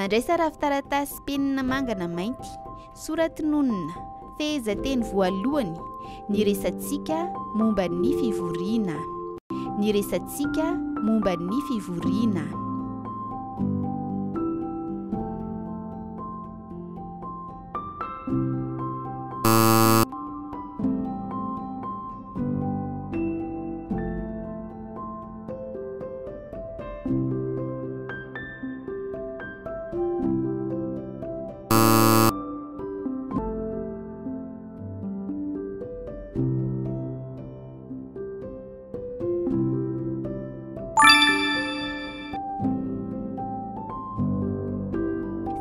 mandray sarafy taratasy penina mangana mainty soratinonina feheza teny voalohany ny resantsika momba ny fivoriana ny resantsika momba ny fivoriana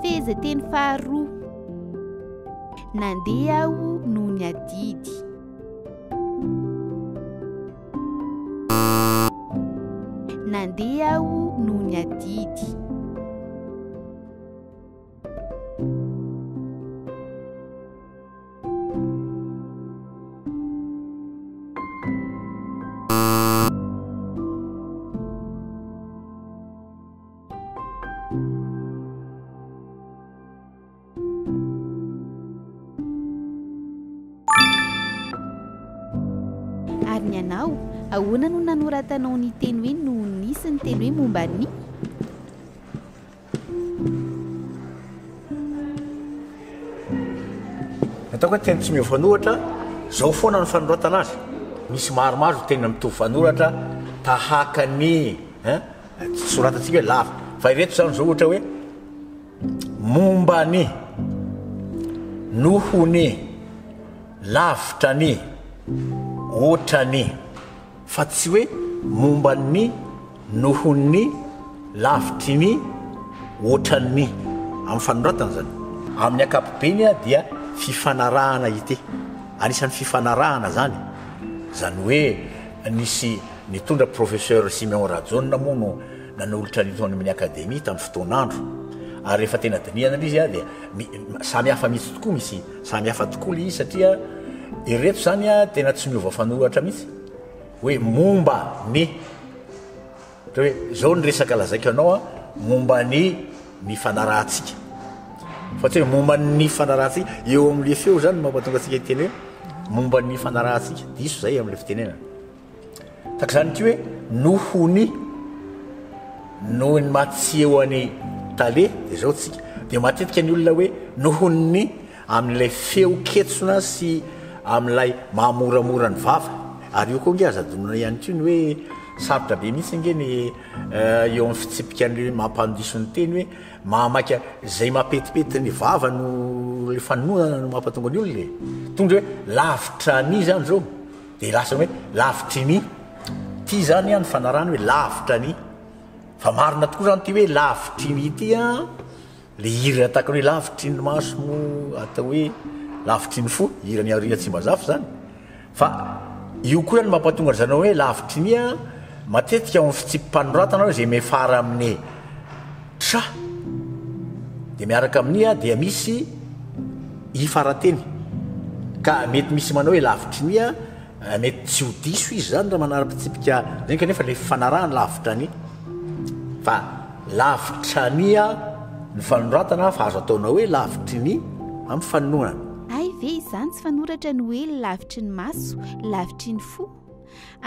feheza teny faharoa nandeha aho noho ny adidy nandeha aho noho ny adidy ary ny anao ahoana no nanoratanao ny teny hoe no nisy ny teny hoe momba ny ataoko hoe teny tsy mihofanoratra zao foana ny fanoratana azy misy maromaro tena mitovy fanoratra tahaka ny soratatsika hoe lava fa ireto zany zao ohatra hoe momba ny noho ny lavitra ny otrany fa tsy hoe momba ny noho ny lavitry ny otrany amin'ny fanoratana zany amin'ny ankapobeny dia fifanarahana ity anisan'ny fifanarahana zany hoe nisy nitondra professeur Simeon Rajon moa no nanolotra nitony amin'ny akademia tamin'ny fotoanandro ary rehefa tena dinihana izy dia samy hafa mihitsy tokoa misy samy hafa tokoa le izy satria ireto zany tena tsy miova fanoratra mihitsy hoe momba ny hoe zao ny resaka lazaiko anao momba ny fanarahantsika fa tsy hoe momba ny fanarahantsika eo amin'le feo zany mampatonga atsika hiteny hoe momba ny fanarahantsika diso zay amin'le fitenena taka zany ty hoe nohony matsieo any tale de zao tsika de matetika ny olona hoe nohony amin'ilay feo ketsona sy amin'ilay mahamoramora ny vava ary io koa nge azadonana ihany ko ny hoe sarotra be mihitsy nge ny eo amin'ny fitsipika ny mampandiso ny teny hoe mamaka zay mapetipety ny vava no le fanonana no mampatonga ny olona tonga hoe lavitra ny zany zao de lasa hoe lavitry ny ty zany ny fanarahana hoe lavitra ny fa marina tokoa zany ty hoe lavitry ny ity le hira ataka hoe lavitry ny maso atao hoe lavitry ny fo hirany arina tsy mbazafy zany fa io koa ny mampatonga zanao hoe lavitry ny matetika amin'ny fitsipim-panoratana zay mefara amin'ny tra de miaraka amin'ny dia misy ifarateny ka mety misy manao hoe lavitry ny mety tsy ho diso izy zany raha manara-pitsipika zany kanefa le fanarahany lavitra ny fa lavitra ny ny fanoratana fa azo ataonao hoe lavitry ny amin'ny fanonana ay ve izany tsy fanoratra ny hoe lavitry ny maso lavitry ny fo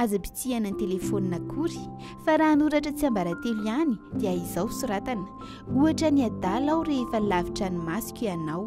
aza pitsihana ny telefônina akory fa raha hanoratra tsy ambaratelo ihany dia izao soratana ohatra ny adala aho rehefa lavitra ny masoko ianao